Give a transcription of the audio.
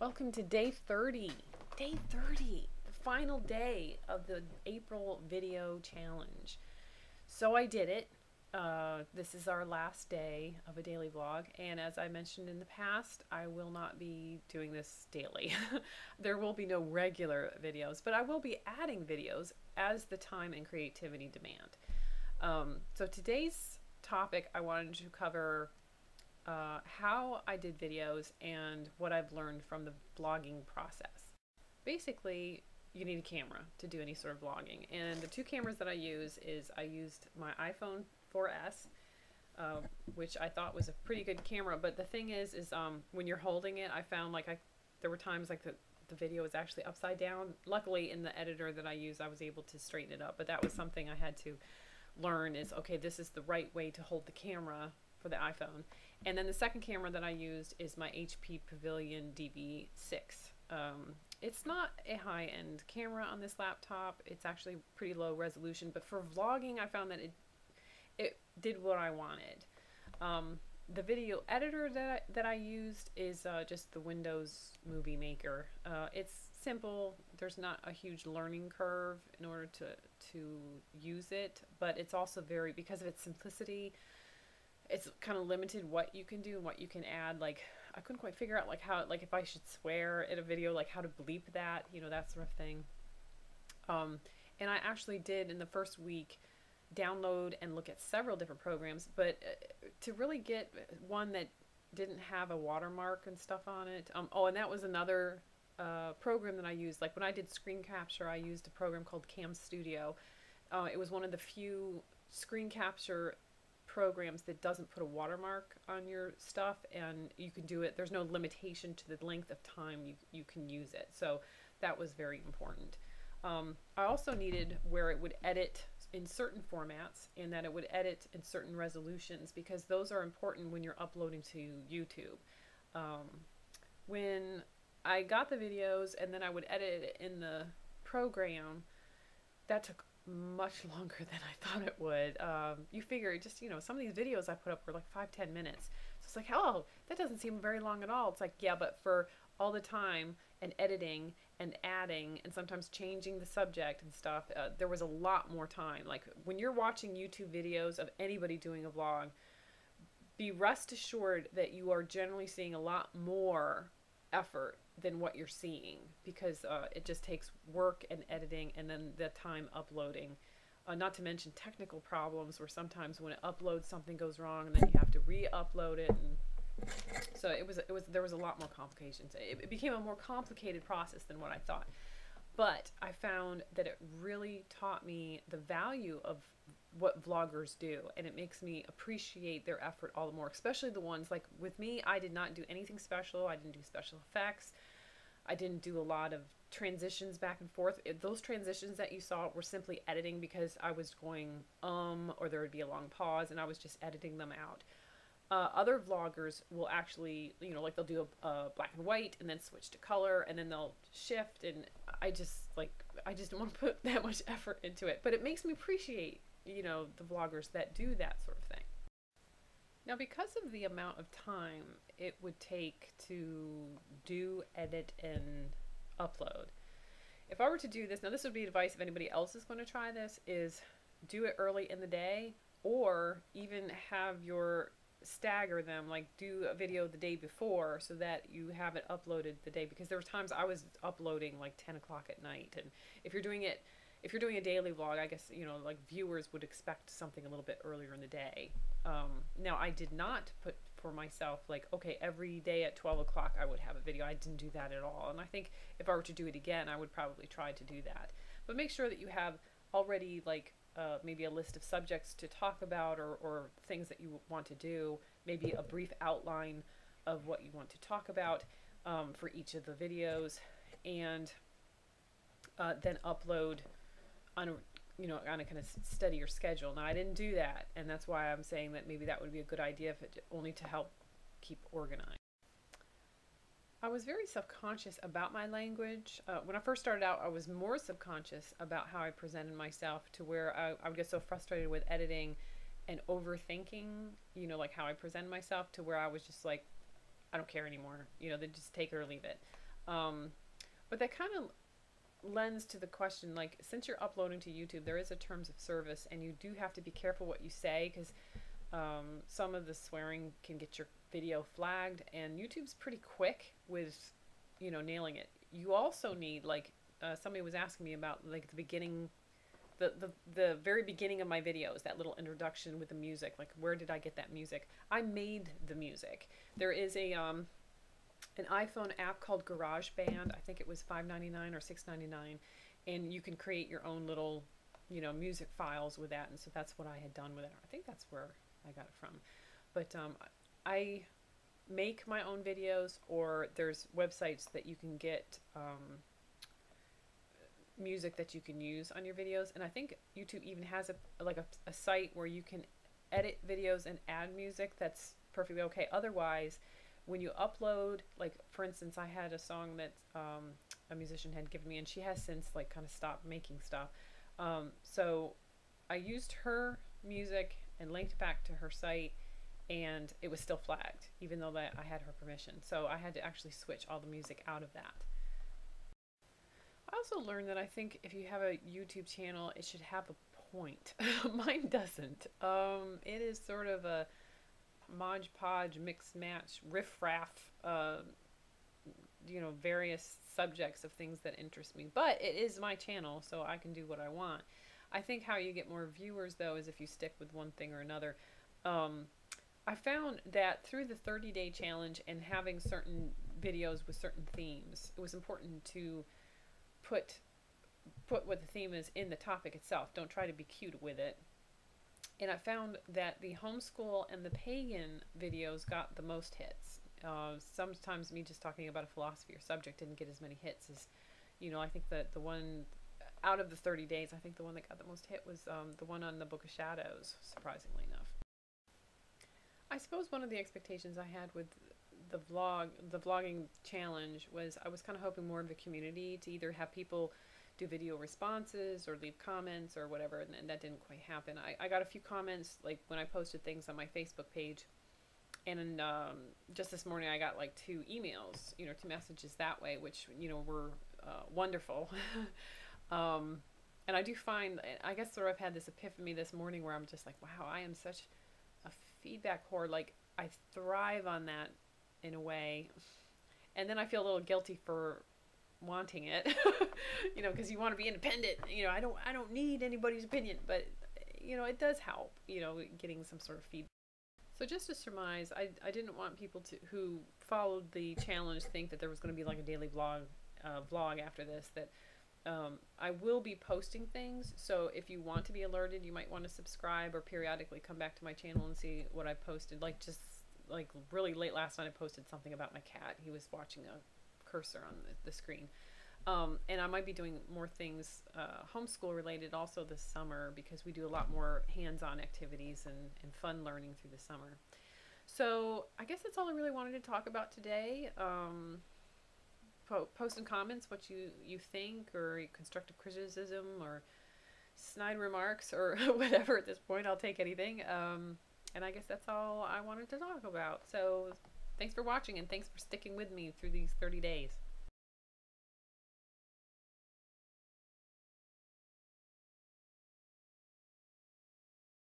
Welcome to day 30. Day 30, the final day of the April video challenge. So I did it. This is our last day of a daily vlog, and as I mentioned in the past, I will not be doing this daily. There will be no regular videos, but I will be adding videos as the time and creativity demand. So today's topic, I wanted to cover how I did videos and what I've learned from the vlogging process. Basically, you need a camera to do any sort of vlogging, and the two cameras that I use is I used my iPhone 4S, which I thought was a pretty good camera, but the thing is when you're holding it, I found there were times like the video was actually upside down. Luckily, in the editor that I use, I was able to straighten it up, but that was something I had to learn is, okay, this is the right way to hold the camera for the iPhone. And then the second camera that I used is my HP Pavilion DV6. It's not a high-end camera on this laptop. It's actually pretty low resolution, but for vlogging, I found that it did what I wanted. The video editor that I used is just the Windows Movie Maker. It's simple. There's not a huge learning curve in order to use it, but it's also because of its simplicity, it's kind of limited what you can do and what you can add. Like, I couldn't quite figure out how, if I should swear in a video, how to bleep that, that sort of thing. And I actually did, in the first week, download and look at several different programs, but to really get one that didn't have a watermark and stuff on it. And that was another program that I used. Like, when I did screen capture, I used a program called Cam Studio. It was one of the few screen capture programs that doesn't put a watermark on your stuff, and you can do it. There's no limitation to the length of time you can use it, so that was very important. I also needed where it would edit in certain formats and that it would edit in certain resolutions, because those are important when you're uploading to YouTube. When I got the videos and then I would edit it in the program, that took much longer than I thought it would. You figure just, some of these videos I put up were like 5-10 minutes. So it's like, oh, that doesn't seem very long at all. It's like, yeah, but for all the time and editing and adding and sometimes changing the subject and stuff, there was a lot more time. Like, when you're watching YouTube videos of anybody doing a vlog, be rest assured that you are generally seeing a lot more effort than what you're seeing, because it just takes work and editing and then the time uploading, not to mention technical problems where sometimes when it uploads something goes wrong and then you have to re-upload it, and so there was a lot more complications. It became a more complicated process than what I thought, but I found that it really taught me the value of what vloggers do, and it makes me appreciate their effort all the more, especially the ones like with me. I did not do anything special. I didn't do special effects. I didn't do a lot of transitions back and forth. Those transitions that you saw were simply editing, because I was going or there would be a long pause and I was just editing them out. Other vloggers will actually, they'll do a black and white and then switch to color and then they'll shift, and I just don't want to put that much effort into it, but it makes me appreciate the vloggers that do that sort of thing. Now, because of the amount of time it would take to do, edit, and upload, if I were to do this, now this would be advice if anybody else is going to try this, is do it early in the day, or even have your stagger them, like do a video the day before so that you have it uploaded the day, because there were times I was uploading like 10 o'clock at night, and if you're doing a daily vlog, I guess, viewers would expect something a little bit earlier in the day. Now, I did not put for myself, okay, every day at 12 o'clock I would have a video. I didn't do that at all. And I think if I were to do it again, I would probably try to do that. But make sure that you have already, maybe a list of subjects to talk about, or things that you want to do, maybe a brief outline of what you want to talk about for each of the videos, and then upload on a kind of steadier schedule. Now, I didn't do that, and that's why I'm saying that maybe that would be a good idea, only to help keep organized. I was very subconscious about my language. When I first started out, I was more subconscious about how I presented myself, to where I would get so frustrated with editing and overthinking, how I presented myself, to where I was just like, I don't care anymore, they just take it or leave it. Um, but that kind of lends to the question, like, since you're uploading to YouTube, there is a terms of service, and you do have to be careful what you say, because some of the swearing can get your video flagged, and YouTube's pretty quick with, nailing it. You also need, like, somebody was asking me about, like, the beginning, the very beginning of my videos, that little introduction with the music, like, where did I get that music? I made the music. There is an iPhone app called GarageBand. I think it was $5.99 or $6.99, and you can create your own little, music files with that. And so that's what I had done with it. I think that's where I got it from. But I make my own videos, or there's websites that you can get music that you can use on your videos. And I think YouTube even has a site where you can edit videos and add music. That's perfectly okay. Otherwise, when you upload, like, for instance, I had a song that a musician had given me, and she has since, like, kind of stopped making stuff. So I used her music and linked back to her site, and it was still flagged, even though that I had her permission. So I had to actually switch all the music out of that. I also learned that I think if you have a YouTube channel, it should have a point. Mine doesn't. It is sort of a Modge Podge, mix match, riff raff, various subjects of things that interest me. But it is my channel, so I can do what I want. I think how you get more viewers, though, is if you stick with one thing or another. I found that through the 30-day challenge and having certain videos with certain themes, it was important to put what the theme is in the topic itself. Don't try to be cute with it. And I found that the homeschool and the pagan videos got the most hits. Sometimes me just talking about a philosophy or subject didn't get as many hits as, I think that the one out of the 30 days, I think the one that got the most hit was the one on the Book of Shadows, surprisingly enough. I suppose one of the expectations I had with the vlogging challenge, was I was kind of hoping more of the community to either have people do video responses or leave comments or whatever, and that didn't quite happen. I got a few comments, like, when I posted things on my Facebook page, and just this morning I got like 2 emails, 2 messages that way, which, were wonderful. And I do find, I guess sort of I've had this epiphany this morning where I'm just like, wow, I am such a feedback whore. Like, I thrive on that in a way. And then I feel a little guilty for wanting it, because you want to be independent. I don't need anybody's opinion, but it does help, getting some sort of feedback. So just to surmise, I didn't want people who followed the challenge think that there was going to be like a daily vlog after this. That I will be posting things, so if you want to be alerted, you might want to subscribe or periodically come back to my channel and see what I posted. Like, just like really late last night, I posted something about my cat. He was watching a cursor on the screen. And I might be doing more things homeschool related also this summer, because we do a lot more hands-on activities and fun learning through the summer. So I guess that's all I really wanted to talk about today. Post in comments what you think, or constructive criticism, or snide remarks, or whatever. At this point, I'll take anything. And I guess that's all I wanted to talk about. So thanks for watching, and thanks for sticking with me through these 30 days.